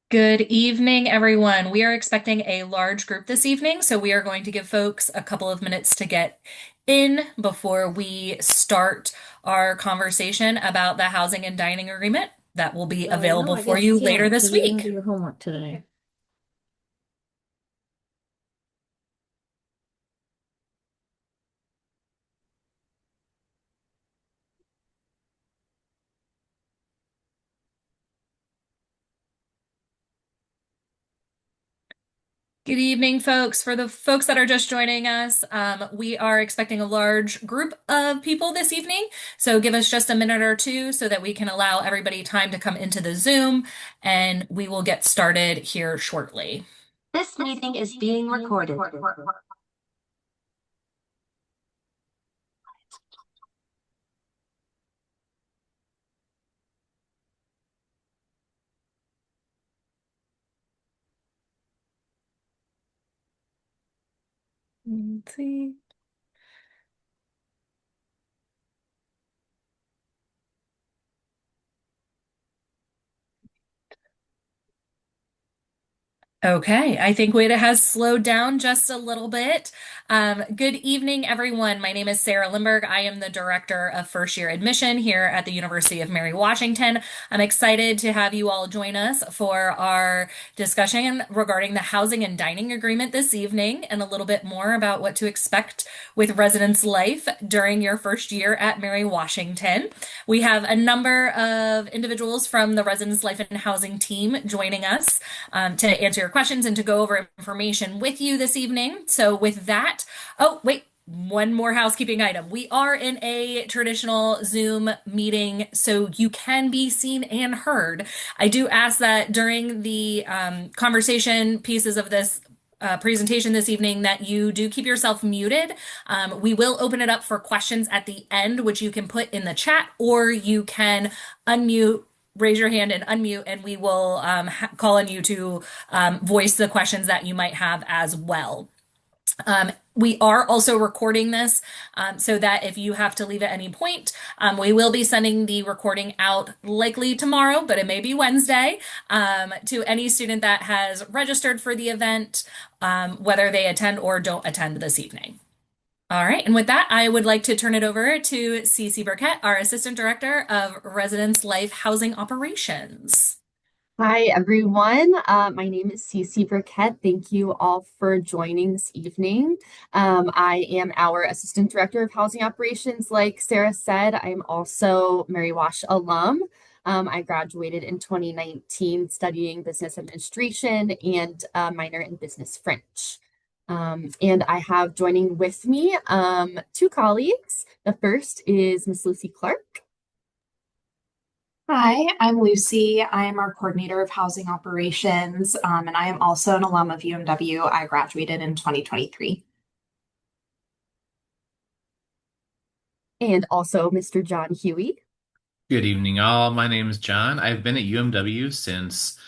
Good evening, everyone. We are expecting a large group this evening, so we are going to give folks a couple of minutes to get in before we start our conversation about the housing and dining agreement that will be No, available I for guess you you later can't this because you didn't do week. your homework today. Good evening, folks. For the folks that are just joining us, we are expecting a large group of people this evening. So give us just a minute or two so that we can allow everybody time to come into the Zoom, and we will get started here shortly. This meeting is being recorded. Let's see. Okay, I think Wada has slowed down just a little bit. Good evening, everyone. My name is Sarah Lindberg. I am the Director of First Year Admission here at the University of Mary Washington. I'm excited to have you all join us for our discussion regarding the housing and dining agreement this evening and a little bit more about what to expect with residence life during your first year at Mary Washington. We have a number of individuals from the Residence Life and Housing team joining us to answer your questions and to go over information with you this evening. So, with that, oh, wait. One more housekeeping item. We are in a traditional Zoom meeting, so you can be seen and heard. I do ask that during the conversation pieces of this presentation this evening that you do keep yourself muted. We will open it up for questions at the end, which you can put in the chat, or you can unmute, raise your hand and unmute, and we will call on you to voice the questions that you might have as well. We are also recording this so that if you have to leave at any point, we will be sending the recording out likely tomorrow, but it may be Wednesday, to any student that has registered for the event, whether they attend or don't attend this evening. All right, and with that, I would like to turn it over to Cece Burkett, our Assistant Director of Residence Life Housing Operations. Hi, everyone. My name is Cece Burkett. Thank you all for joining this evening. I am our Assistant Director of Housing Operations. Like Sarah said, I'm also Mary Wash alum. I graduated in 2019 studying business administration and a minor in business French. And I have joining with me two colleagues. The first is Miss Lucy Clark. Hi, I'm Lucy. I am our coordinator of housing operations, and I am also an alum of UMW. I graduated in 2023. And also Mr. John Huey. Good evening, all. My name is John. I've been at UMW since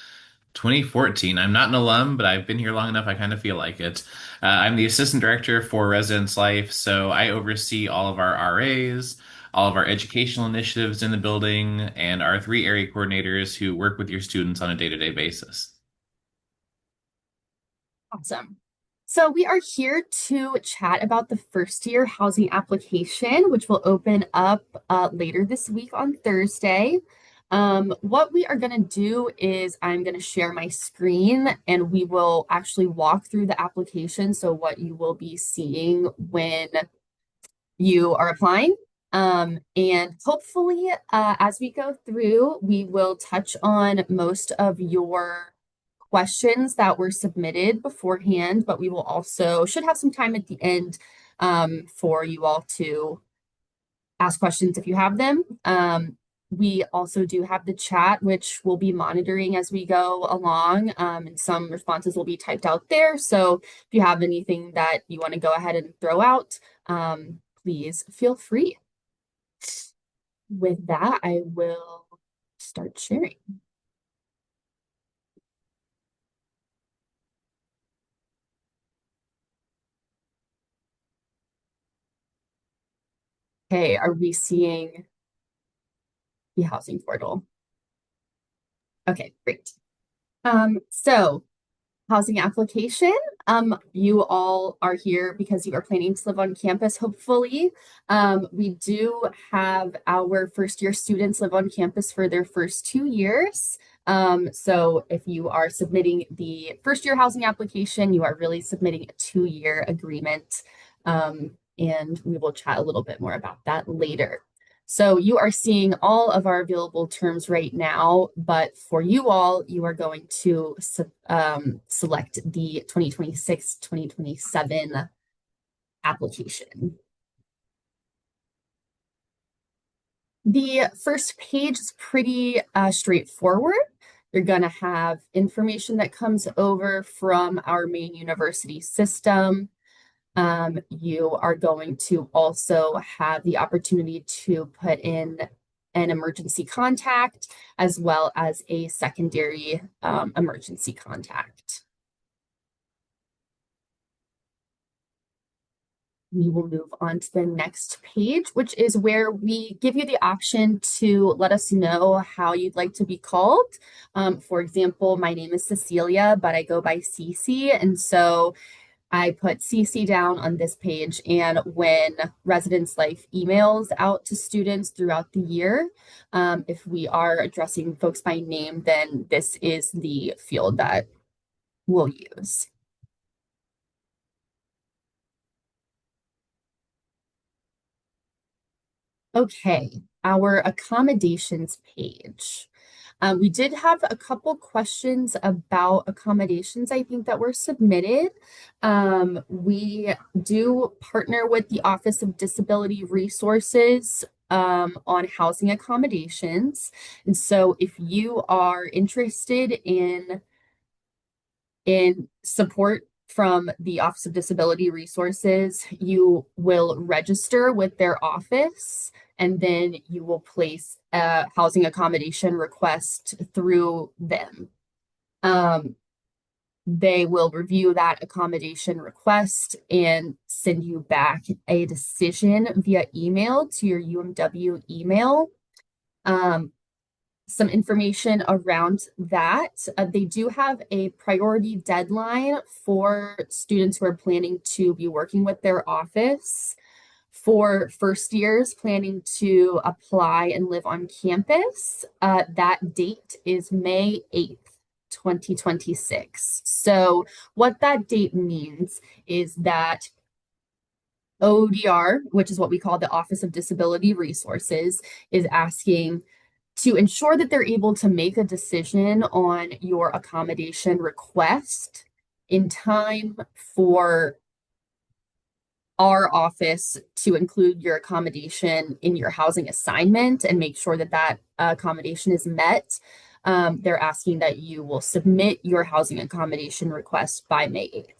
2014. I'm not an alum, but I've been here long enough, I kind of feel like it. I'm the assistant director for Residence Life, so I oversee all of our RAs, all of our educational initiatives in the building, and our three area coordinators who work with your students on a day-to-day basis. Awesome. So we are here to chat about the first year housing application, which will open up later this week on Thursday. What we are going to do is I'm going to share my screen and we will actually walk through the application. So what you will be seeing when you are applying. And hopefully, as we go through, we will touch on most of your questions that were submitted beforehand, but we will also should have some time at the end for you all to ask questions if you have them. We also do have the chat, which we'll be monitoring as we go along, and some responses will be typed out there. So if you have anything that you want to go ahead and throw out, please feel free. With that, I will start sharing. Okay, are we seeing the housing portal? Okay, great. So housing application. You all are here because you are planning to live on campus, hopefully. We do have our first year students live on campus for their first 2 years. So if you are submitting the first year housing application, you are really submitting a 2 year agreement. And we will chat a little bit more about that later. So you are seeing all of our available terms right now, but for you all, you are going to select the 2026-2027 application. The first page is pretty straightforward. You're going to have information that comes over from our main university system. You are going to also have the opportunity to put in an emergency contact as well as a secondary emergency contact. We will move on to the next page, which is where we give you the option to let us know how you'd like to be called. For example, my name is Cecilia, but I go by Cece, and so I put CC down on this page, and when Residence Life emails out to students throughout the year, if we are addressing folks by name, then this is the field that we'll use. Okay, our accommodations page. We did have a couple questions about accommodations, I think, that were submitted. We do partner with the Office of Disability Resources on housing accommodations. And so if you are interested in support from the Office of Disability Resources, you will register with their office, and then you will place a housing accommodation request through them. They will review that accommodation request and send you back a decision via email to your UMW email. Some information around that. They do have a priority deadline for students who are planning to be working with their office. For first years planning to apply and live on campus, that date is May 8th, 2026. So what that date means is that ODR, which is what we call the Office of Disability Resources, is asking to ensure that they're able to make a decision on your accommodation request in time for our office to include your accommodation in your housing assignment and make sure that that accommodation is met. They're asking that you will submit your housing accommodation request by May 8th.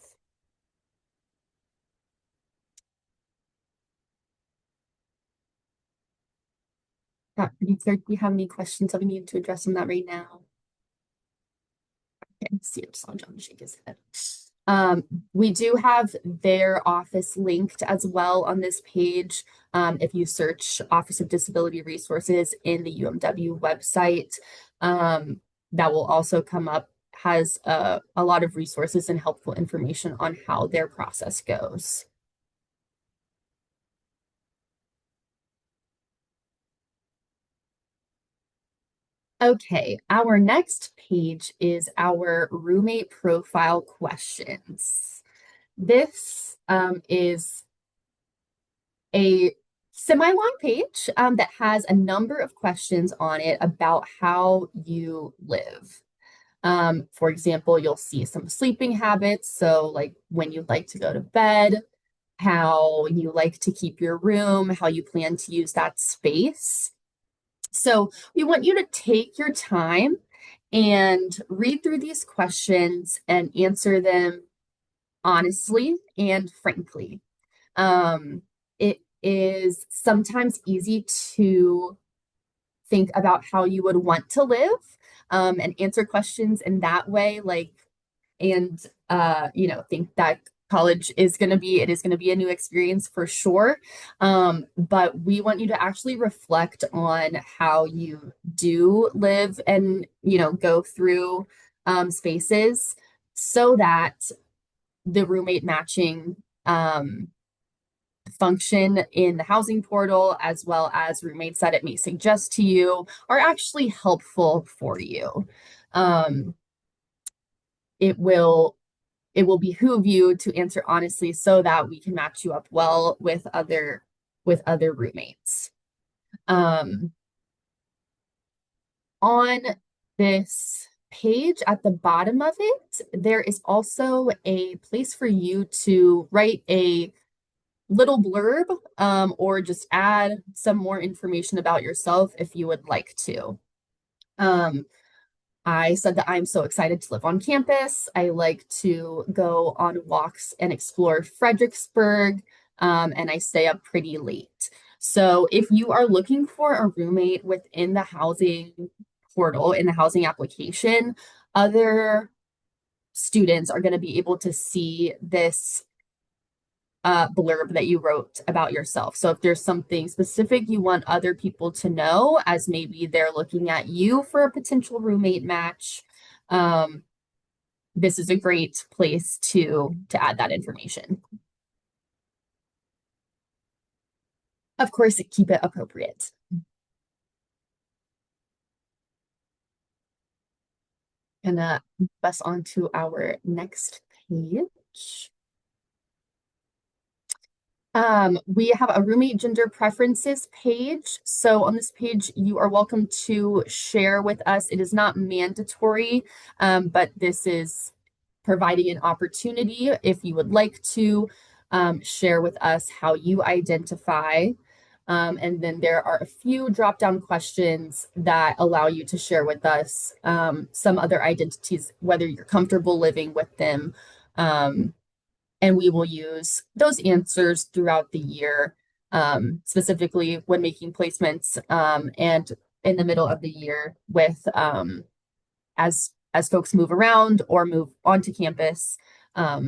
Pretty clear. Do we have any questions that we need to address on that right now? Okay, see, I saw John shake his head. We do have their office linked as well on this page. If you search Office of Disability Resources in the UMW website, that will also come up, has a lot of resources and helpful information on how their process goes. Okay, our next page is our roommate profile questions. This is a semi-long page that has a number of questions on it about how you live. For example, you'll see some sleeping habits. So like when you'd like to go to bed, how you like to keep your room, how you plan to use that space. So we want you to take your time and read through these questions and answer them honestly and frankly. It is sometimes easy to think about how you would want to live and answer questions in that way, and think that college is going to be a new experience for sure. But we want you to actually reflect on how you do live and, go through spaces so that the roommate matching function in the housing portal, as well as roommates that it may suggest to you, are actually helpful for you. It will behoove you to answer honestly so that we can match you up well with other roommates. On this page at the bottom of it, there is also a place for you to write a little blurb, or just add some more information about yourself if you would like to. I said that I'm so excited to live on campus. I like to go on walks and explore Fredericksburg, and I stay up pretty late. So if you are looking for a roommate within the housing portal, in the housing application, other students are going to be able to see this blurb that you wrote about yourself. So if there's something specific you want other people to know, as maybe they're looking at you for a potential roommate match, this is a great place to add that information. Of course, keep it appropriate. And bus on to our next page. We have a roommate gender preferences page. So on this page, you are welcome to share with us. It is not mandatory, but this is providing an opportunity if you would like to share with us how you identify. And then there are a few drop-down questions that allow you to share with us some other identities, whether you're comfortable living with them. And we will use those answers throughout the year, specifically when making placements, and in the middle of the year with as folks move around or move onto campus. Yeah.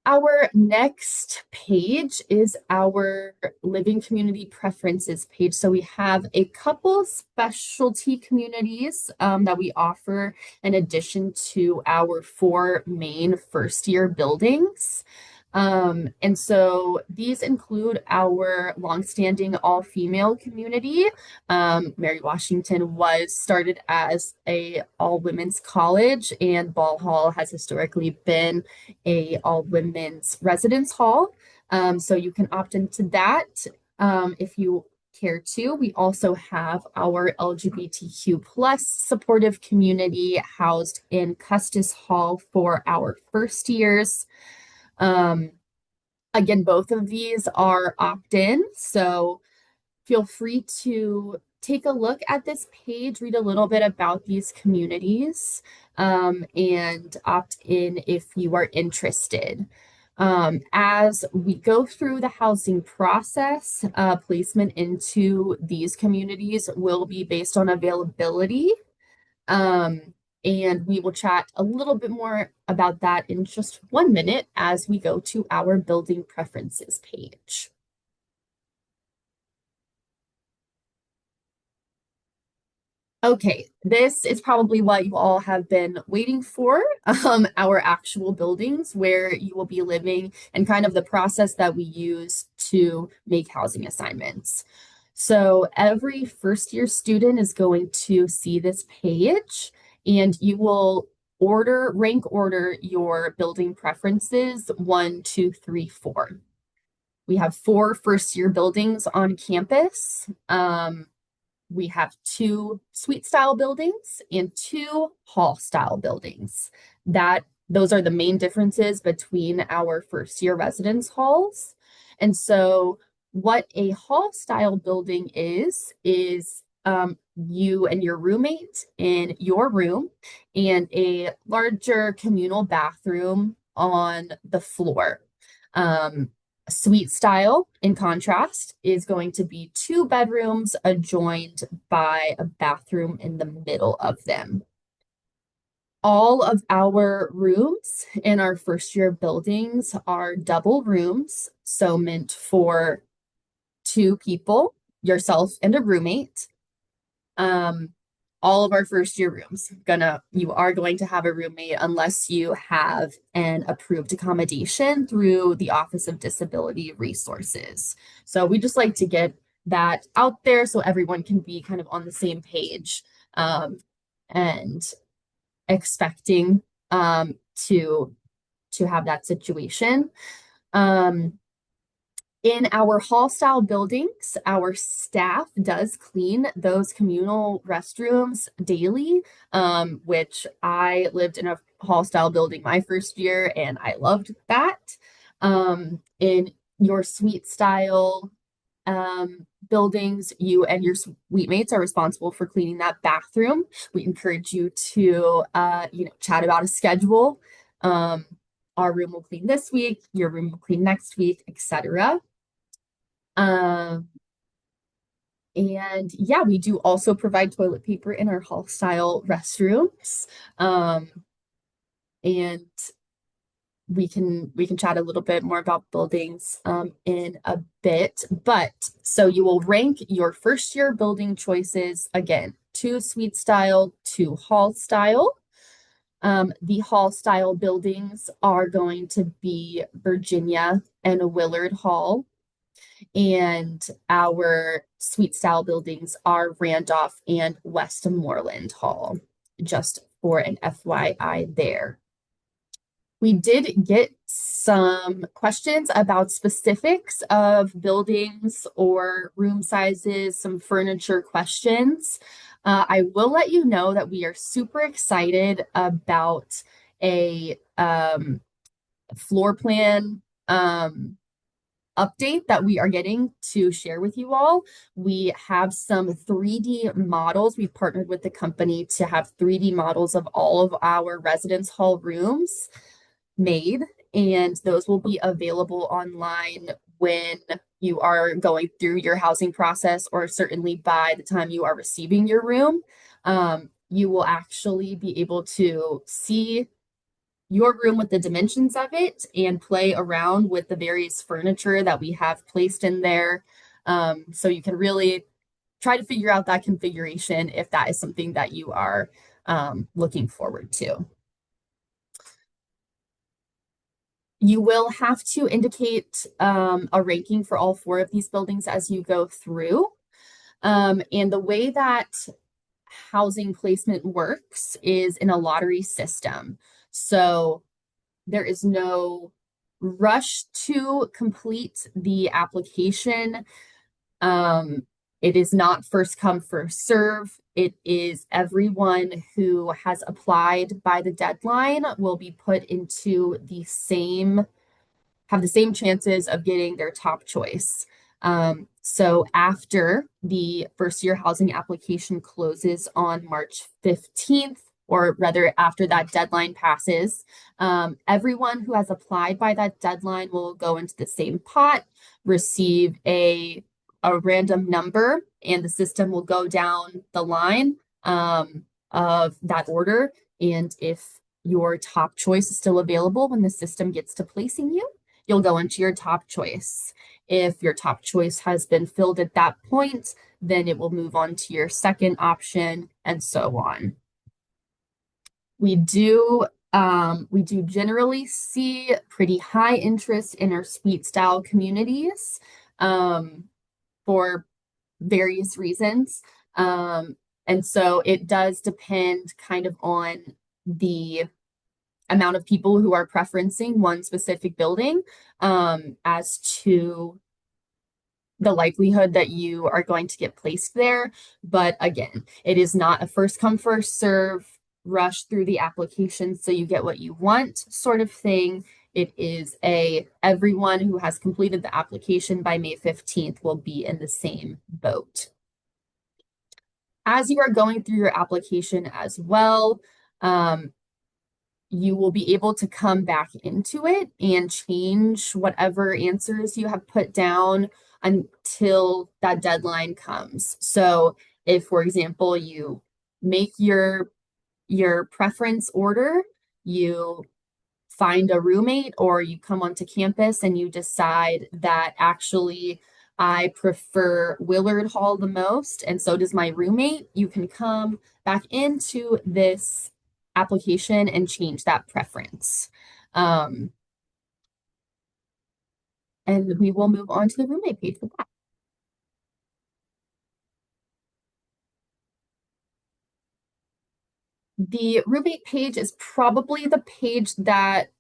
Our next page is our living community preferences page. So we have a couple specialty communities that we offer in addition to our 4 main first-year buildings. And so these include our longstanding all-female community. Mary Washington was started as a all-women's college, and Ball Hall has historically been a all-women's residence hall. So you can opt into that if you care to. We also have our LGBTQ plus supportive community housed in Custis Hall for our first years. Again, both of these are opt-in, so feel free to take a look at this page, read a little bit about these communities, and opt in if you are interested. As we go through the housing process, placement into these communities will be based on availability. And we will chat a little bit more about that in just 1 minute as we go to our building preferences page. Okay, this is probably what you all have been waiting for, our actual buildings where you will be living and kind of the process that we use to make housing assignments. So every first year student is going to see this page, and you will rank order your building preferences 1, 2, 3, 4. We have 4 first year buildings on campus. We have 2 suite style buildings and 2 hall style buildings. Those are the main differences between our first year residence halls. And so what a hall style building is you and your roommate in your room and a larger communal bathroom on the floor. Suite style, in contrast, is going to be 2 bedrooms adjoined by a bathroom in the middle of them. All of our rooms in our first year buildings are double rooms, so meant for 2 people, yourself and a roommate. All of our first year rooms, you are going to have a roommate unless you have an approved accommodation through the Office of Disability Resources. So we just like to get that out there so everyone can be kind of on the same page, and expecting to have that situation. In our hall style buildings, our staff does clean those communal restrooms daily, which I lived in a hall style building my first year and I loved that. In your suite style buildings, you and your suite mates are responsible for cleaning that bathroom. We encourage you to chat about a schedule. Our room will clean this week, your room will clean next week, etc. And yeah, we do also provide toilet paper in our hall style restrooms. And we can chat a little bit more about buildings in a bit. But so you will rank your first year building choices again, 2 suite style, 2 hall style. The hall style buildings are going to be Virginia and Willard Hall. And our suite style buildings are Randolph and Westmoreland Hall, just for an FYI there. We did get some questions about specifics of buildings or room sizes, some furniture questions. I will let you know that we are super excited about a floor plan update that we are getting to share with you all. We have some 3D models. We've partnered with the company to have 3D models of all of our residence hall rooms made, and those will be available online when you are going through your housing process, or certainly by the time you are receiving your room. You will actually be able to see your room with the dimensions of it and play around with the various furniture that we have placed in there. So you can really try to figure out that configuration if that is something that you are looking forward to. You will have to indicate a ranking for all 4 of these buildings as you go through. And the way that housing placement works is in a lottery system. So there is no rush to complete the application. It is not first come, first serve. It is everyone who has applied by the deadline will be put into have the same chances of getting their top choice. So after the first year housing application closes on March 15th, or rather after that deadline passes, everyone who has applied by that deadline will go into the same pot, receive a random number, and the system will go down the line of that order. And if your top choice is still available when the system gets to placing you, you'll go into your top choice. If your top choice has been filled at that point, then it will move on to your second option, and so on. We do generally see pretty high interest in our suite style communities for various reasons. And so it does depend kind of on the amount of people who are preferencing one specific building as to the likelihood that you are going to get placed there. But again, it is not a first come, first serve, rush through the application so you get what you want sort of thing. It is everyone who has completed the application by May 15th will be in the same boat. As you are going through your application as well, you will be able to come back into it and change whatever answers you have put down until that deadline comes. So if, for example, you make your preference order, you find a roommate, or you come onto campus and you decide that actually I prefer Willard Hall the most, and so does my roommate. You can come back into this application and change that preference. Um, and we will move on to the roommate page for that. The roommate page is probably the page that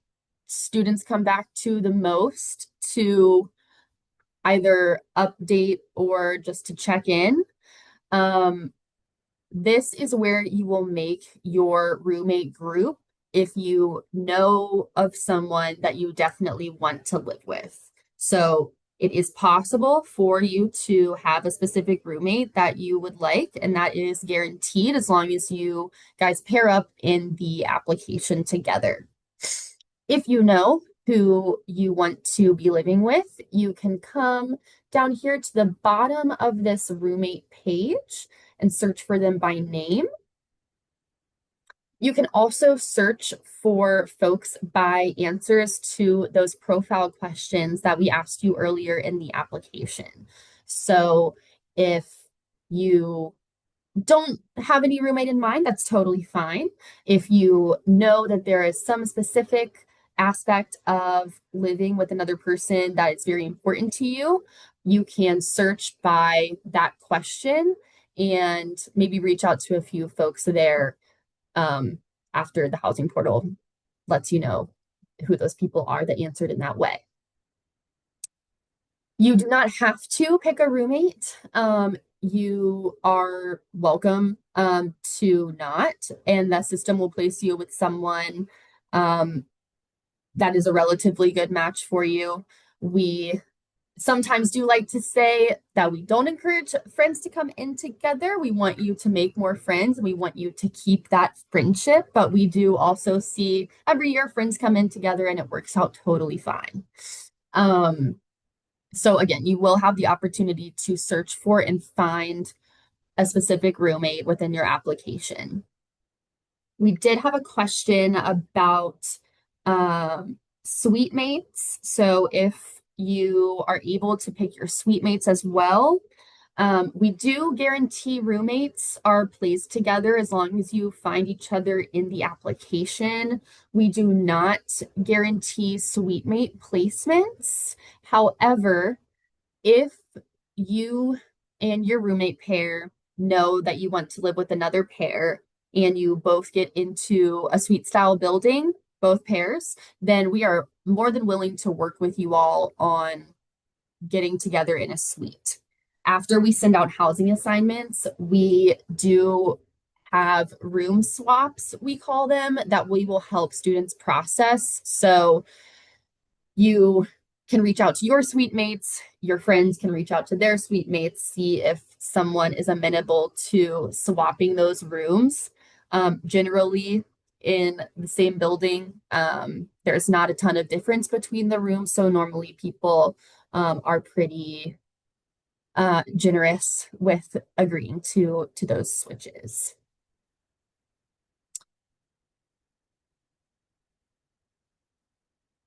students come back to the most to either update or just to check in. This is where you will make your roommate group if you know of someone that you definitely want to live with. So it is possible for you to have a specific roommate that you would like, and that is guaranteed as long as you guys pair up in the application together. If you know who you want to be living with, you can come down here to the bottom of this roommate page and search for them by name. You can also search for folks by answers to those profile questions that we asked you earlier in the application. So if you don't have any roommate in mind, that's totally fine. If you know that there is some specific aspect of living with another person that is very important to you, you can search by that question and maybe reach out to a few folks there after the housing portal lets you know who those people are that answered in that way. You do not have to pick a roommate. You are welcome to not, and the system will place you with someone that is a relatively good match for you. We sometimes do like to say that we don't encourage friends to come in together. We want you to make more friends. We want you to keep that friendship, but we do also see every year friends come in together and it works out totally fine. So again, you will have the opportunity to search for and find a specific roommate within your application. We did have a question about suite mates. So if you are able to pick your suite mates as well, we do guarantee roommates are placed together as long as you find each other in the application. We do not guarantee suite mate placements. However, if you and your roommate pair know that you want to live with another pair and you both get into a suite style building, both pairs, then we are more than willing to work with you all on getting together in a suite. After we send out housing assignments, we do have room swaps, we call them, that we will help students process. So you can reach out to your suite mates, your friends can reach out to their suite mates, see if someone is amenable to swapping those rooms. Generally, in the same building, there's not a ton of difference between the rooms, so normally people are pretty generous with agreeing to those switches.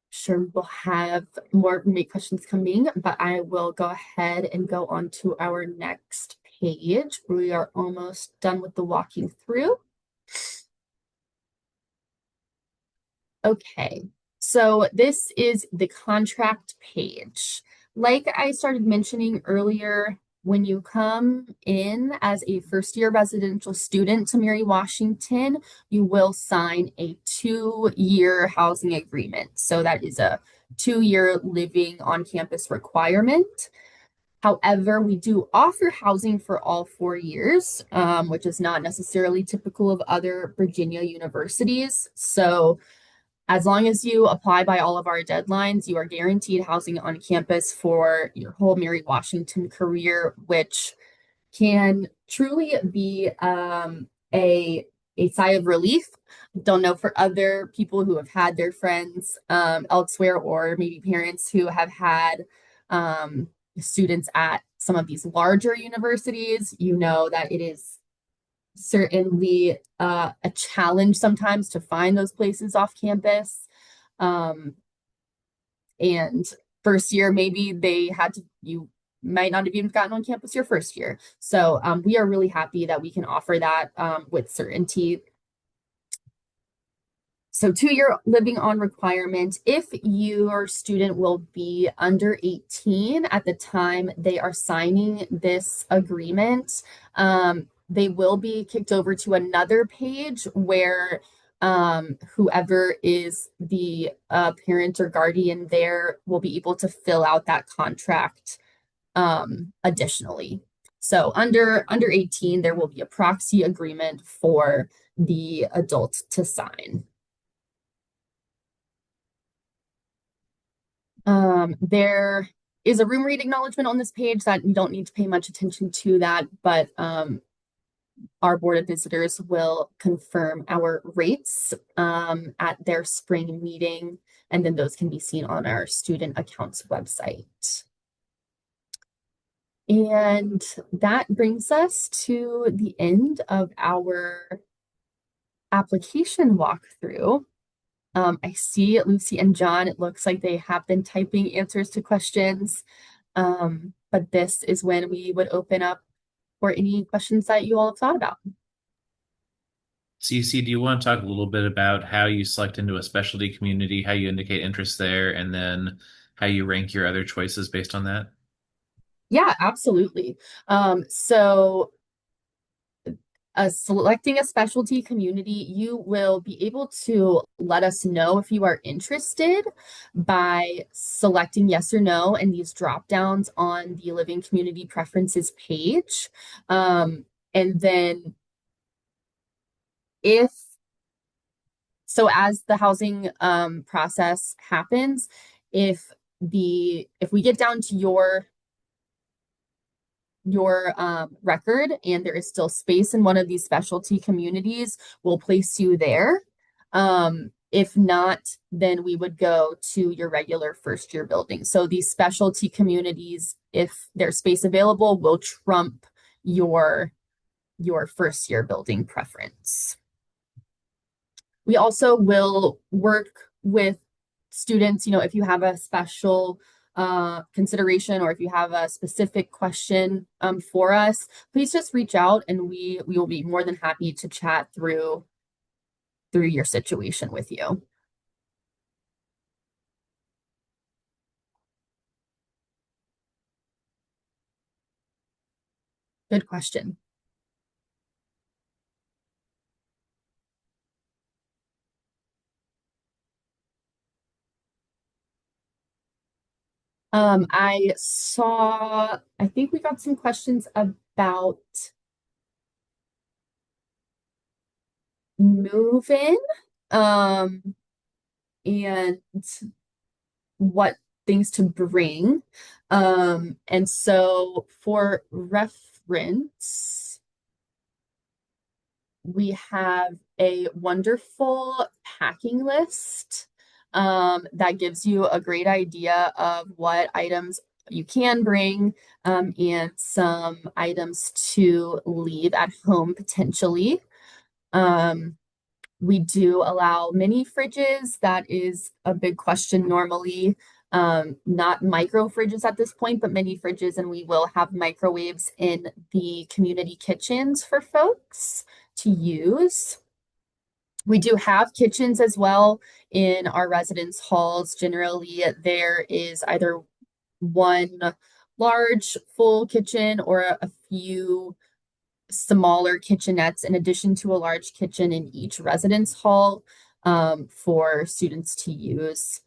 Sure, we'll have more roommate questions coming, but I will go ahead and go on to our next page. We are almost done with the walking through. Okay, so this is the contract page. Like I started mentioning earlier, when you come in as a first-year residential student to Mary Washington, you will sign a 2-year housing agreement. So that is a 2-year living on campus requirement. However, we do offer housing for all 4 years, which is not necessarily typical of other Virginia universities. So as long as you apply by all of our deadlines, you are guaranteed housing on campus for your whole Mary Washington career, which can truly be a sigh of relief. Don't know for other people who have had their friends elsewhere, or maybe parents who have had students at some of these larger universities, you know that it is certainly a challenge sometimes to find those places off campus. And first year, maybe they had to, you might not have even gotten on campus your first year. So we are really happy that we can offer that with certainty. So 2-year living on requirement, if your student will be under 18 at the time they are signing this agreement, they will be kicked over to another page where whoever is the parent or guardian there will be able to fill out that contract additionally. So under 18, there will be a proxy agreement for the adult to sign. There is a room rate acknowledgement on this page that you don't need to pay much attention to that, but our Board of Visitors will confirm our rates at their spring meeting, and then those can be seen on our student accounts website. And that brings us to the end of our application walkthrough. I see Lucy and John, it looks like they have been typing answers to questions, but this is when we would open up for any questions that you all have thought about. CC, do you want to talk a little bit about how you select into a specialty community, how you indicate interest there, and then how you rank your other choices based on that? Yeah, absolutely. So selecting a specialty community, you will be able to let us know if you are interested by selecting yes or no in these drop downs on the Living Community Preferences page. And then as the housing process happens, if we get down to your record and there is still space in one of these specialty communities, we'll place you there. If not, then we would go to your regular first year building. So these specialty communities, if there's space available, will trump your first year building preference. We also will work with students, if you have a special consideration or if you have a specific question for us, please just reach out and we will be more than happy to chat through your situation with you. Good question. I think we got some questions about move-in, and what things to bring. And so for reference, we have a wonderful packing list that gives you a great idea of what items you can bring and some items to leave at home potentially. We do allow mini fridges. That is a big question normally. Not micro fridges at this point, but mini fridges, and we will have microwaves in the community kitchens for folks to use. We do have kitchens as well in our residence halls. Generally, there is either one large full kitchen or a few smaller kitchenettes in addition to a large kitchen in each residence hall for students to use.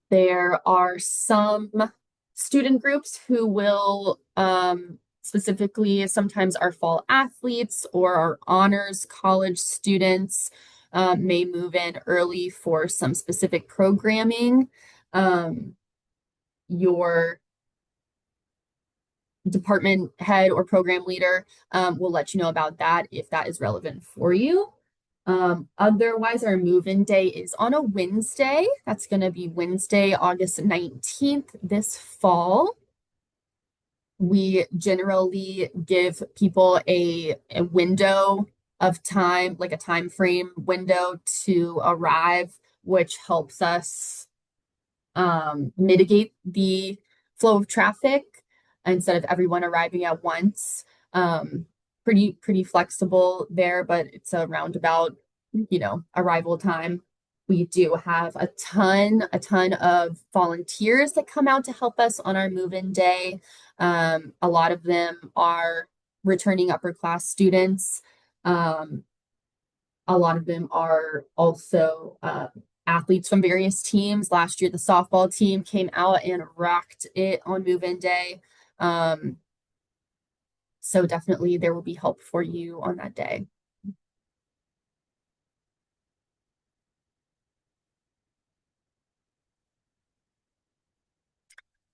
There are some student groups who will specifically sometimes our fall athletes or our honors college students may move in early for some specific programming. Your department head or program leader will let you know about that if that is relevant for you. Otherwise, our move-in day is on a Wednesday. That's going to be Wednesday, August 19th this fall. We generally give people a window of time, like a time frame window to arrive, which helps us mitigate the flow of traffic instead of everyone arriving at once. Pretty flexible there, but it's a roundabout, arrival time. We do have a ton of volunteers that come out to help us on our move-in day. A lot of them are returning upper class students. A lot of them are also athletes from various teams. Last year, the softball team came out and rocked it on move-in day. So definitely there will be help for you on that day.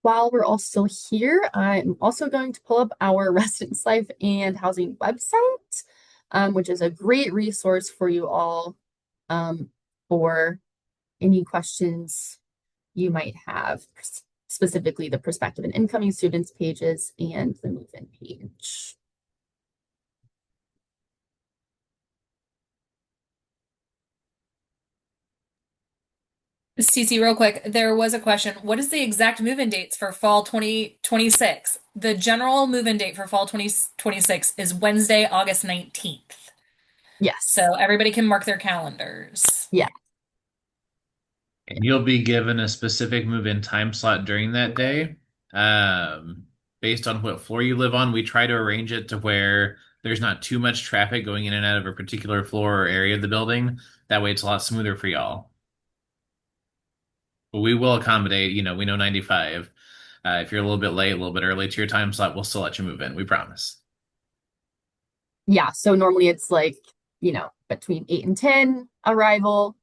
While we're all still here, I'm also going to pull up our Residence Life and Housing website, which is a great resource for you all for any questions you might have, specifically the prospective and incoming students pages and the move-in page. Cece, real quick, there was a question. What is the exact move-in dates for fall 2026? The general move-in date for fall 2026 is Wednesday, August 19th. Yes. So everybody can mark their calendars. Yeah. And you'll be given a specific move-in time slot during that day. Based on what floor you live on, we try to arrange it to where there's not too much traffic going in and out of a particular floor or area of the building. That way it's a lot smoother for y'all. But we will accommodate, we know 95. If you're a little bit late, a little bit early to your time slot, we'll still let you move in. We promise. Yeah. So normally it's like, between 8 and 10 arrival,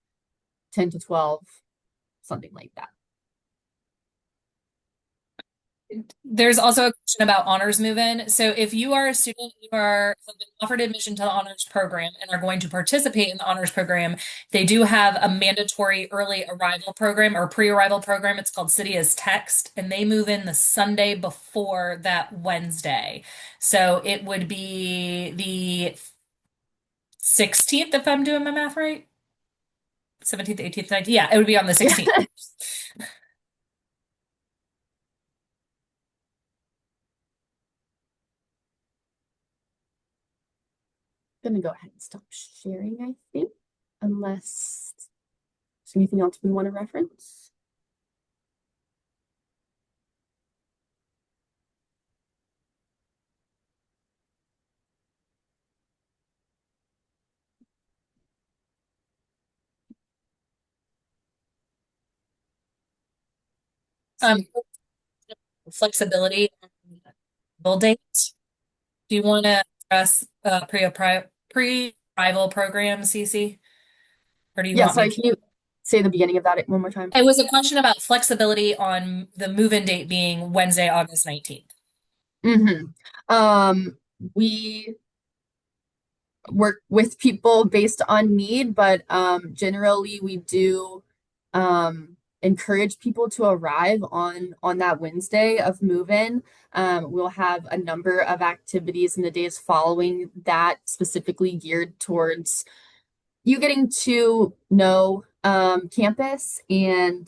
10 to 12, something like that. There's also a question about honors move-in. So if you are a student, you have been offered admission to the honors program and are going to participate in the honors program, they do have a mandatory early arrival program or pre-arrival program. It's called City as Text, and they move in the Sunday before that Wednesday. So it would be the 16th, if I'm doing my math right. 17th, 18th, 19th. Yeah, it would be on the 16th. Gonna go ahead and stop sharing, I think, unless there's anything else we want to reference. Flexibility build date. Do you want to address pre-arrival program, Cece? Or do you Yeah, want sorry, me can you say the beginning of that one more time? It was a question about flexibility on the move-in date being Wednesday, August 19th. We work with people based on need, but generally we do encourage people to arrive on that Wednesday of move-in. We'll have a number of activities in the days following that, specifically geared towards you getting to know campus and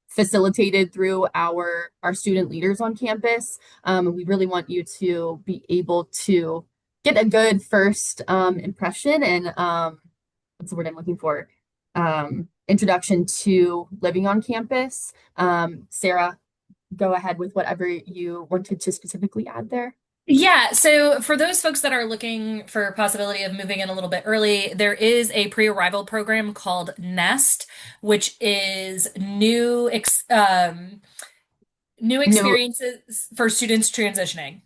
facilitated through our student leaders on campus. We really want you to be able to get a good first impression and what's the word I'm looking for? Introduction to living on campus. Sarah, go ahead with whatever you wanted to specifically add there. Yeah, so for those folks that are looking for a possibility of moving in a little bit early, there is a pre-arrival program called Nest, which is new experiences for students transitioning.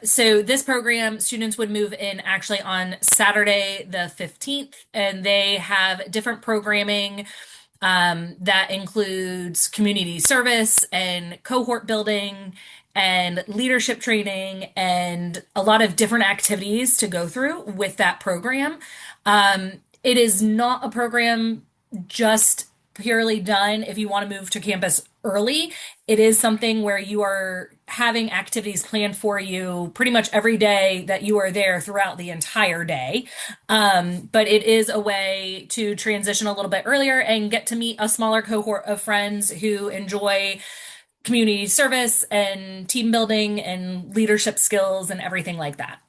So this program, students would move in actually on Saturday the 15th, and they have different programming that includes community service and cohort building and leadership training and a lot of different activities to go through with that program. It is not a program just purely done if you want to move to campus early. It is something where you are having activities planned for you pretty much every day that you are there throughout the entire day. But it is a way to transition a little bit earlier and get to meet a smaller cohort of friends who enjoy community service and team building and leadership skills and everything like that.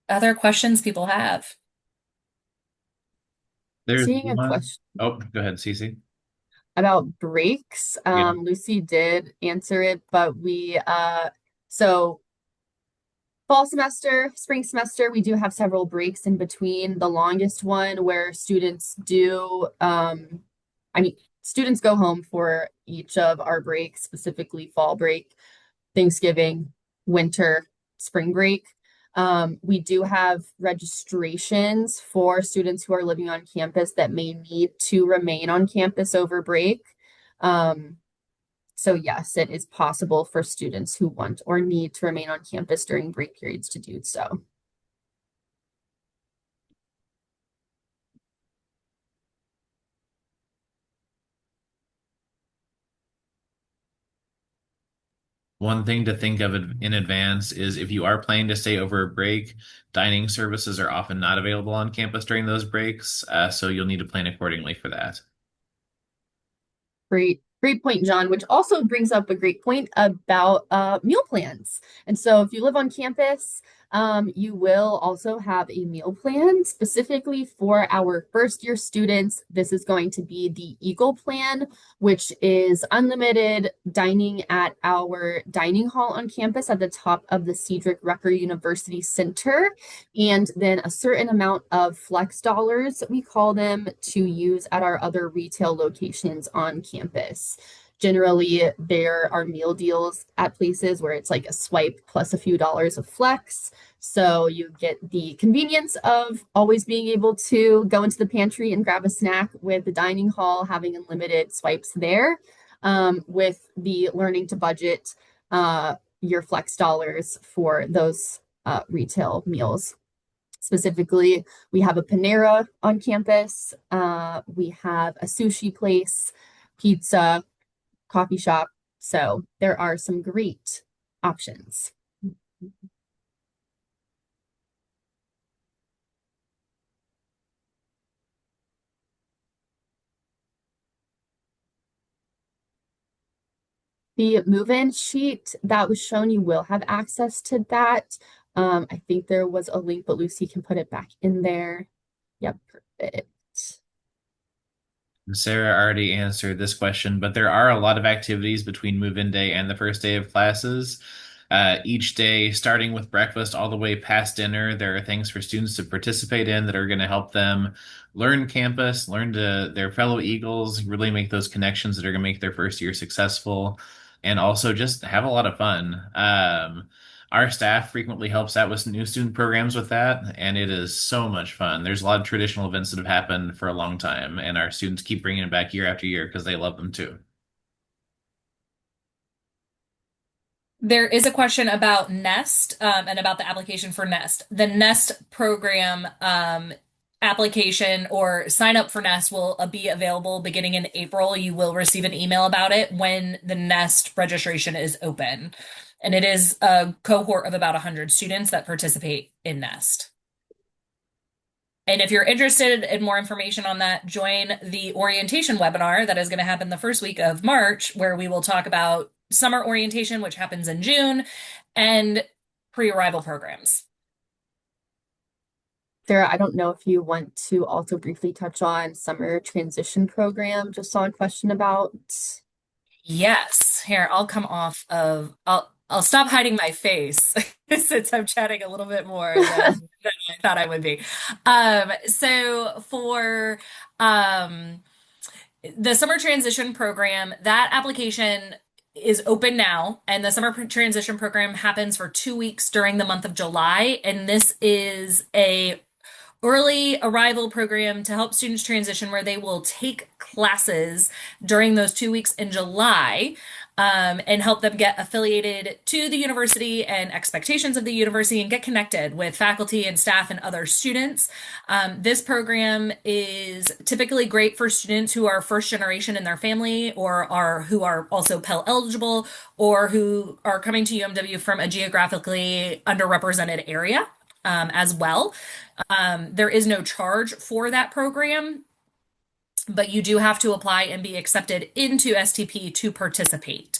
Other questions people have? There's Seeing a one. question Oh, go ahead, Cece. about breaks. Yeah. Lucy did answer it, but so fall semester, spring semester, we do have several breaks in between. The longest one where students students go home for each of our breaks, specifically fall break, Thanksgiving, winter, spring break. We do have registrations for students who are living on campus that may need to remain on campus over break. So yes, it is possible for students who want or need to remain on campus during break periods to do so. One thing to think of in advance is if you are planning to stay over a break, dining services are often not available on campus during those breaks, so you'll need to plan accordingly for that. Great point, John, which also brings up a great point about meal plans. And so if you live on campus, you will also have a meal plan specifically for our first year students. This is going to be the Eagle plan, which is unlimited dining at our dining hall on campus at the top of the Cedric Rucker University Center, and then a certain amount of flex dollars, we call them, to use at our other retail locations on campus. Generally, there are meal deals at places where it's like a swipe plus a few dollars of flex. So you get the convenience of always being able to go into the pantry and grab a snack with the dining hall, having unlimited swipes there, with the learning to budget your flex dollars for those retail meals. Specifically, we have a Panera on campus. We have a sushi place, pizza, coffee shop. So there are some great options. The move-in sheet that was shown, you will have access to that. I think there was a link, but Lucy can put it back in there. Yep, perfect. Sarah already answered this question, but there are a lot of activities between move-in day and the first day of classes. Each day, starting with breakfast all the way past dinner, there are things for students to participate in that are going to help them learn campus, learn to their fellow Eagles, really make those connections that are going to make their first year successful, and also just have a lot of fun. Our staff frequently helps out with new student programs with that, and it is so much fun. There's a lot of traditional events that have happened for a long time, and our students keep bringing it back year after year because they love them too. There is a question about Nest and about the application for Nest. The Nest program application or sign up for Nest will be available beginning in April. You will receive an email about it when the Nest registration is open. And it is a cohort of about 100 students that participate in Nest. And if you're interested in more information on that, join the orientation webinar that is going to happen the first week of March, where we will talk about summer orientation, which happens in June, and pre-arrival programs. Sarah, I don't know if you want to also briefly touch on summer transition program. Just saw a question about. Yes, here I'll come off of I'll stop hiding my face since I'm chatting a little bit more than I thought I would be. So for the summer transition program, that application is open now, and the summer transition program happens for 2 weeks during the month of July, and this is a early arrival program to help students transition where they will take classes during those 2 weeks in July. and help them get affiliated to the university and expectations of the university and get connected with faculty and staff and other students. This program is typically great for students who are first generation in their family or who are also Pell eligible or who are coming to UMW from a geographically underrepresented area as well. There is no charge for that program, but you do have to apply and be accepted into STP to participate.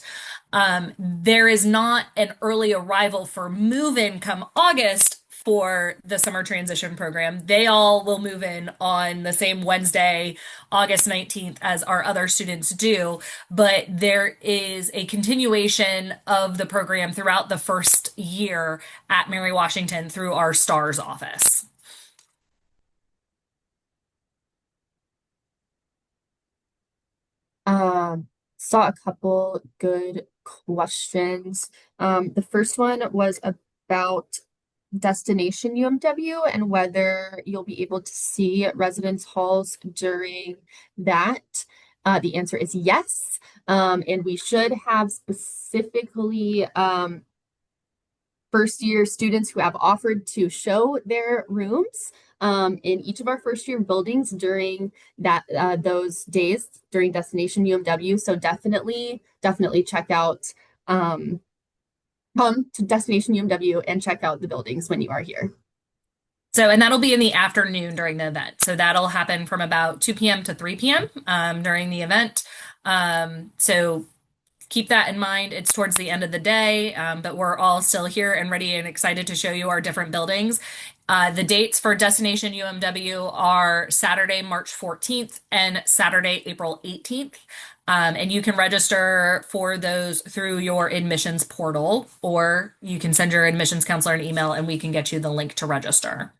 There is not an early arrival for move-in come August for the summer transition program. They all will move in on the same Wednesday, August 19th, as our other students do. But there is a continuation of the program throughout the first year at Mary Washington through our STARS office. Saw a couple good questions. The first one was about Destination UMW and whether you'll be able to see residence halls during that. The answer is yes. And we should have specifically first year students who have offered to show their rooms in each of our first year buildings during those days during Destination UMW. So definitely check out come to Destination UMW and check out the buildings when you are here. So, and that'll be in the afternoon during the event. So that'll happen from about 2 p.m. to 3 p.m. During the event. So keep that in mind. It's towards the end of the day, but we're all still here and ready and excited to show you our different buildings. The dates for Destination UMW are Saturday, March 14th and Saturday, April 18th. And you can register for those through your admissions portal, or you can send your admissions counselor an email and we can get you the link to register.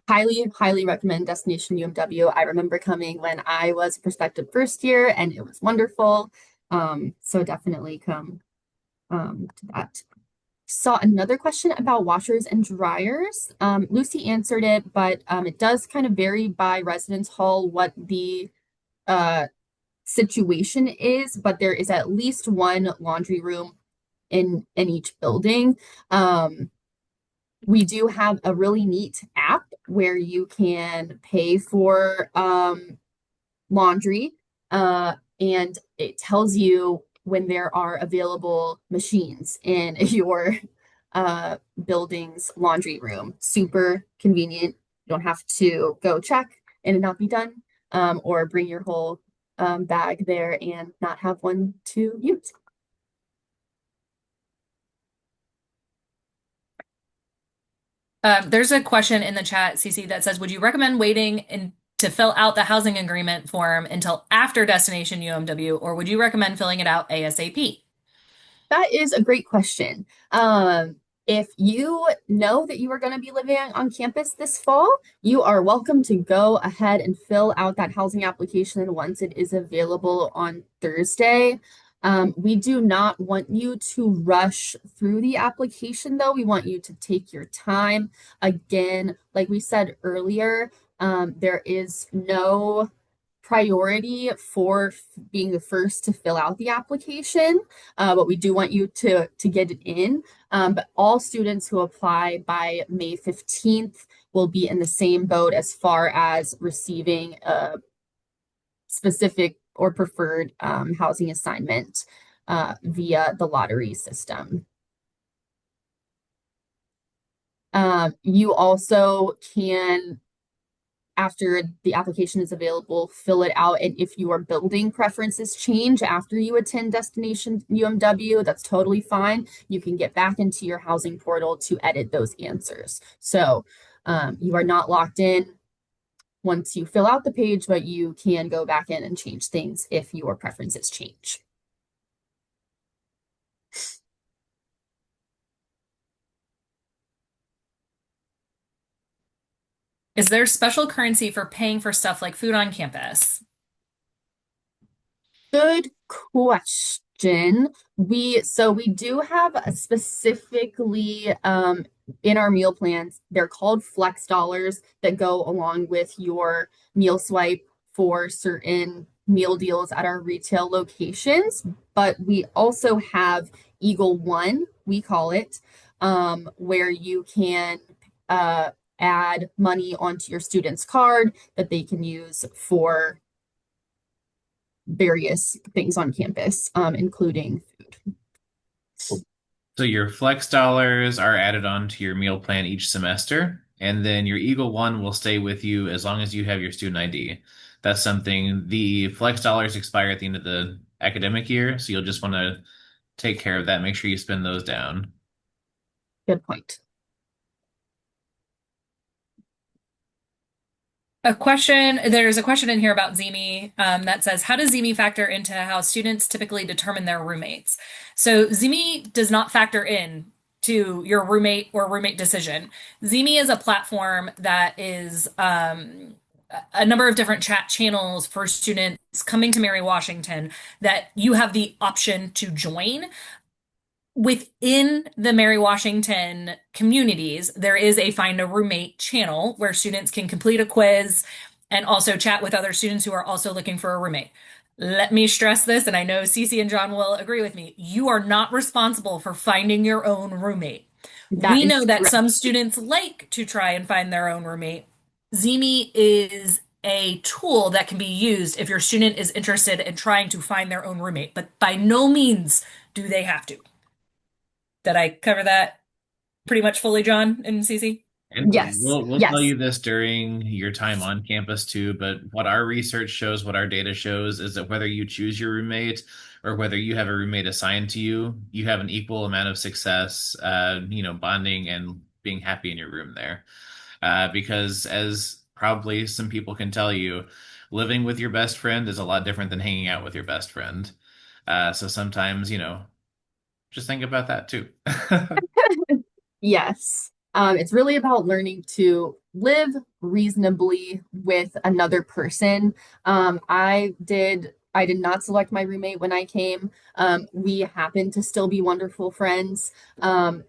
Highly recommend Destination UMW. I remember coming when I was a prospective first year and it was wonderful. So definitely come to that. Saw another question about washers and dryers. Lucy answered it, but it does kind of vary by residence hall what the situation is, but there is at least one laundry room in each building. We do have a really neat app where you can pay for laundry, and it tells you when there are available machines in your building's laundry room. Super convenient. You don't have to go check and it not be done, or bring your whole bag there and not have one to use. There's a question in the chat, Cece, that says, would you recommend waiting to fill out the housing agreement form until after Destination UMW, or would you recommend filling it out ASAP? That is a great question. If you know that you are going to be living on campus this fall, you are welcome to go ahead and fill out that housing application once it is available on Thursday. We do not want you to rush through the application, though. We want you to take your time. Again, like we said earlier, there is no priority for being the first to fill out the application, but we do want you to get it in. But all students who apply by May 15th will be in the same boat as far as receiving a specific or preferred housing assignment via the lottery system. You also can, after the application is available, fill it out. And if your building preferences change after you attend Destination UMW, that's totally fine. You can get back into your housing portal to edit those answers. So you are not locked in once you fill out the page, but you can go back in and change things if your preferences change. Is there special currency for paying for stuff like food on campus? Good question. We do have a specifically in our meal plans, they're called flex dollars that go along with your meal swipe for certain meal deals at our retail locations, but we also have Eagle One, we call it, where you can add money onto your student's card that they can use for various things on campus, including food. So your flex dollars are added on to your meal plan each semester, and then your Eagle One will stay with you as long as you have your student ID. That's something the flex dollars expire at the end of the academic year, so you'll just want to take care of that. Make sure you spend those down. Good point. There's a question in here about Zemi that says, how does Zemi factor into how students typically determine their roommates? So Zemi does not factor in to your roommate or roommate decision. Zemi is a platform that is a number of different chat channels for students coming to Mary Washington that you have the option to join. Within the Mary Washington communities, there is a Find a Roommate channel where students can complete a quiz and also chat with other students who are also looking for a roommate. Let me stress this, and I know Cece and John will agree with me. You are not responsible for finding your own roommate. That We is know that correct. some students like to try and find their own roommate. Zemi is a tool that can be used if your student is interested in trying to find their own roommate, but by no means do they have to. Did I cover that pretty much fully, John and Cece? And Yes, we'll tell yes. you this during your time on campus too, but what our research shows, what our data shows, is that whether you choose your roommate or whether you have a roommate assigned to you, you have an equal amount of success, bonding and being happy in your room there. Because as probably some people can tell you, living with your best friend is a lot different than hanging out with your best friend. So sometimes, just think about that too. Yes. It's really about learning to live reasonably with another person. I did not select my roommate when I came. We happen to still be wonderful friends. And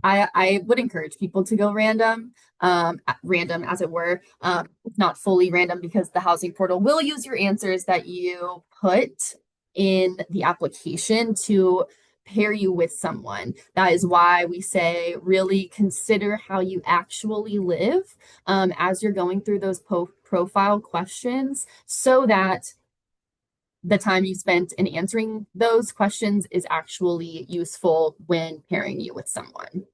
I would encourage people to go random as it were. Not fully random because the housing portal will use your answers that you put in the application to pair you with someone. That is why we say really consider how you actually live as you're going through those profile questions so that the time you spent in answering those questions is actually useful when pairing you with someone.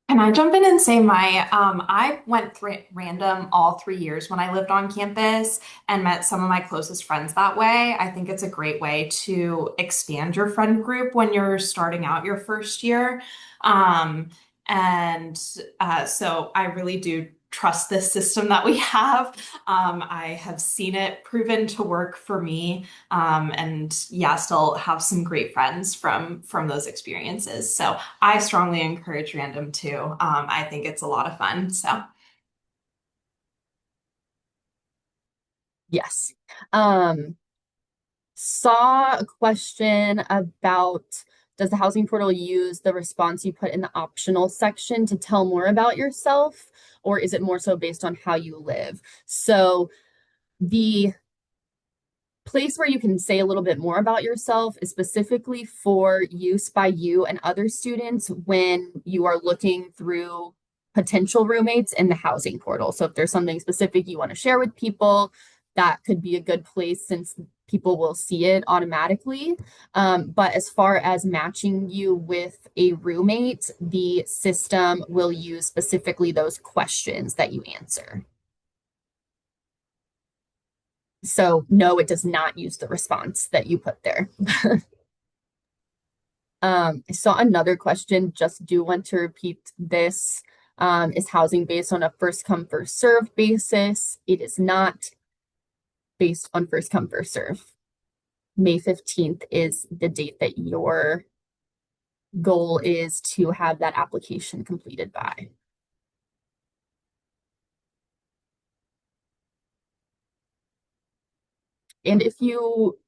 Can I jump in and say I went random all 3 years when I lived on campus and met some of my closest friends that way. I think it's a great way to expand your friend group when you're starting out your first year. Um, so I really do trust this system that we have. I have seen it proven to work for me. And yeah, still have some great friends from those experiences. So I strongly encourage random too. I think it's a lot of fun. So Yes. Saw a question about does the housing portal use the response you put in the optional section to tell more about yourself, or is it more so based on how you live? So the place where you can say a little bit more about yourself is specifically for use by you and other students when you are looking through potential roommates in the housing portal. So if there's something specific you want to share with people, that could be a good place since people will see it automatically. But as far as matching you with a roommate, the system will use specifically those questions that you answer. So no, it does not use the response that you put there. I saw another question, just do want to repeat this. Is housing based on a first come, first serve basis? It is not based on first come, first serve. May 15th is the date that your goal is to have that application completed by. And if you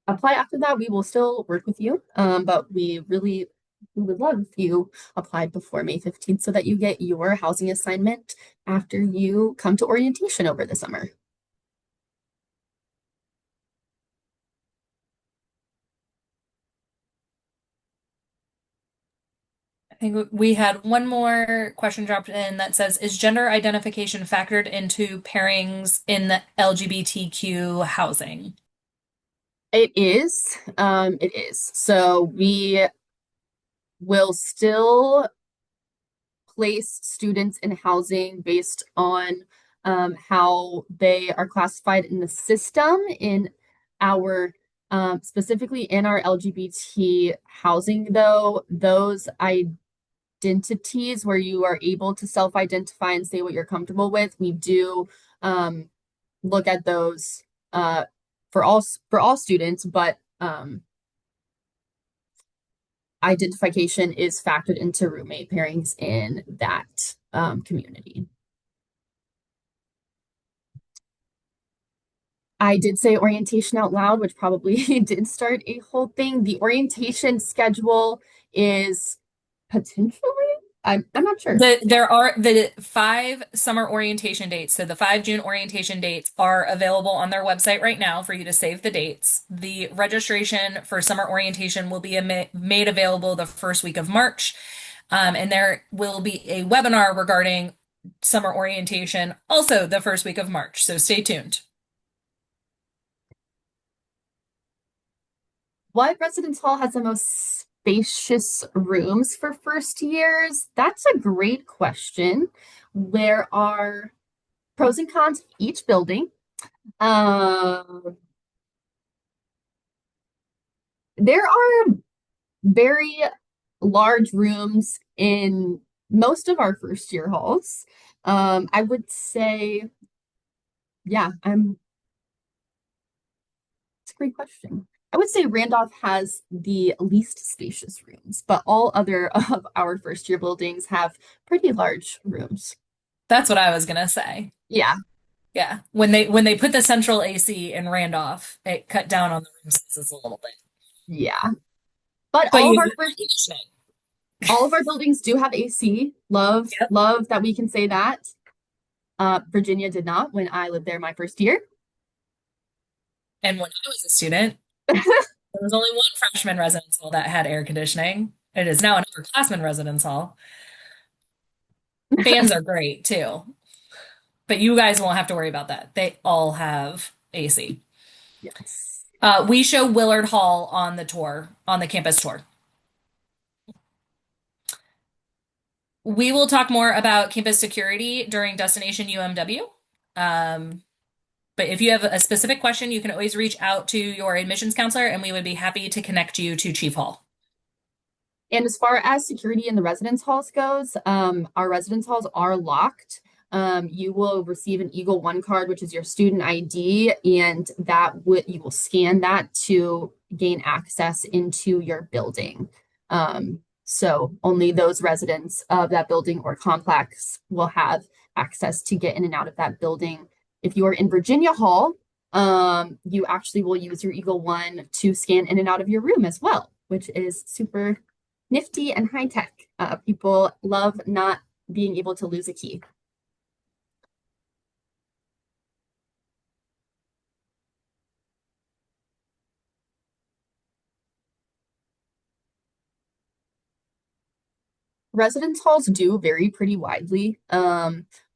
apply after that, we will still work with you. But we really we would love if you applied before May 15th so that you get your housing assignment after you come to orientation over the summer. I think we had one more question dropped in that says, is gender identification factored into pairings in the LGBTQ housing? It is. It is. So we will still place students in housing based on how they are classified in the system in our specifically in our LGBT housing, though, those identities where you are able to self-identify and say what you're comfortable with, we do look at those for all students, but identification is factored into roommate pairings in that community. I did say orientation out loud, which probably did start a whole thing. The orientation schedule is potentially, I'm not sure. There are the 5 summer orientation dates. So the 5 June orientation dates are available on their website right now for you to save the dates. The registration for summer orientation will be made available the first week of March. And there will be a webinar regarding summer orientation also the first week of March. So stay tuned. What residence hall has the most spacious rooms for first years? That's a great question. There are pros and cons of each building. There are very large rooms in most of our first year halls. I would say, yeah, it's a great question. I would say Randolph has the least spacious rooms, but all other of our first year buildings have pretty large rooms. That's what I was gonna say. Yeah, Yeah. When they put the central AC in Randolph, it cut down on the room sizes a little bit. yeah. But But all of you our have air first conditioning. all of our buildings do have AC. Love, Yep. love that we can say that. Virginia did not when I lived there my first year. And when I was a student, there was only one freshman residence hall that had air conditioning. It is now an upperclassman residence hall. Fans are great too, but you guys won't have to worry about that. They all have AC. Yes. We show Willard Hall on the tour, on the campus tour. We will talk more about campus security during Destination UMW. But if you have a specific question, you can always reach out to your admissions counselor and we would be happy to connect you to Chief Hall. And as far as security in the residence halls goes, our residence halls are locked. You will receive an Eagle One card, which is your student ID, and you will scan that to gain access into your building. So only those residents of that building or complex will have access to get in and out of that building. If you are in Virginia Hall, you actually will use your Eagle One to scan in and out of your room as well, which is super nifty and high tech. People love not being able to lose a key. Residence halls do vary pretty widely.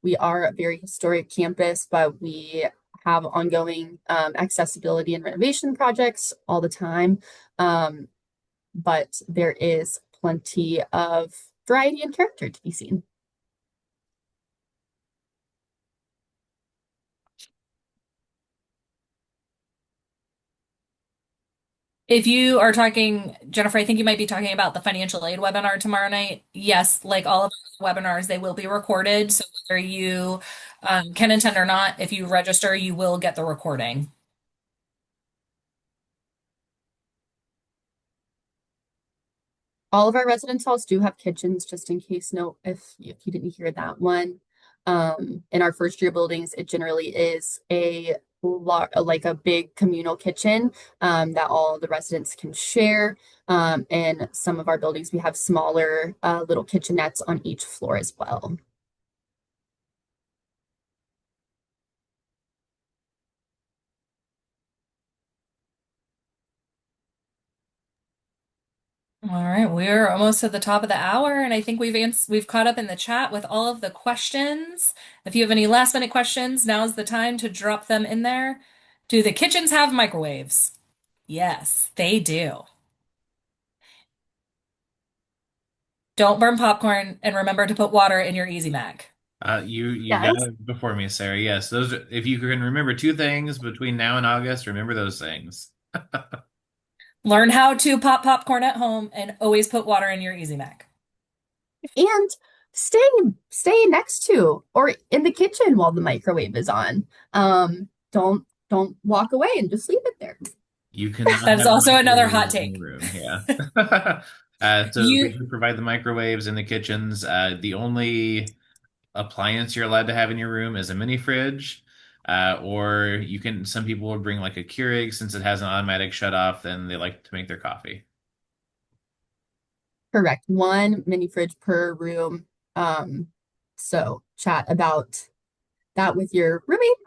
We are a very historic campus, but we have ongoing accessibility and renovation projects all the time. But there is plenty of variety and character to be seen. If you are talking, Jennifer, I think you might be talking about the financial aid webinar tomorrow night. Yes, like all of our webinars, they will be recorded. So whether you can attend or not, if you register, you will get the recording. All of our residence halls do have kitchens, just in case, if you didn't hear that one. In our first year buildings, it generally is a like a big communal kitchen that all the residents can share. And some of our buildings, we have smaller little kitchenettes on each floor as well. All right, we're almost at the top of the hour, and I think we've caught up in the chat with all of the questions. If you have any last minute questions, now's the time to drop them in there. Do the kitchens have microwaves? Yes, they do. Don't burn popcorn, and remember to put water in your Easy Mac. You got Yes. it before me, Sarah. Yes, those are, if you can remember two things between now and August, remember those things. Learn how to pop popcorn at home and always put water in your Easy Mac. And stay next to or in the kitchen while the microwave is on. Don't walk away and just leave it there. You cannot That is have also another hot microwaves in take. the room. Yeah. So we You do provide the microwaves in the kitchens. The only appliance you're allowed to have in your room is a mini fridge. Or you can, some people will bring like a Keurig since it has an automatic shut off, then they like to make their coffee. Correct. One mini fridge per room. So chat about that with your roommate.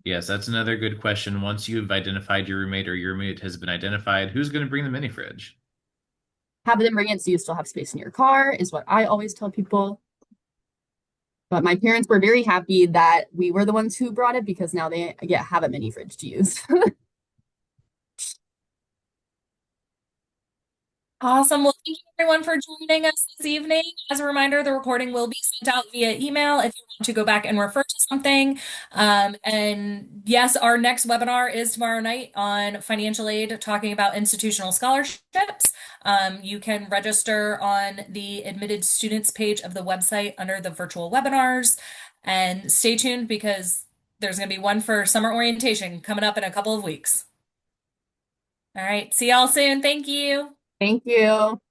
Yes, that's another good question. Once you've identified your roommate or your roommate has been identified, who's going to bring the mini fridge? Have them bring it so you still have space in your car, is what I always tell people. But my parents were very happy that we were the ones who brought it because now they have a mini fridge to use. Awesome. Well, thank you everyone for joining us this evening. As a reminder, the recording will be sent out via email if you want to go back and refer to something. And yes, our next webinar is tomorrow night on financial aid, talking about institutional scholarships. You can register on the admitted students page of the website under the virtual webinars. And stay tuned because there's going to be one for summer orientation coming up in a couple of weeks. All right. See y'all soon. Thank you. Thank you.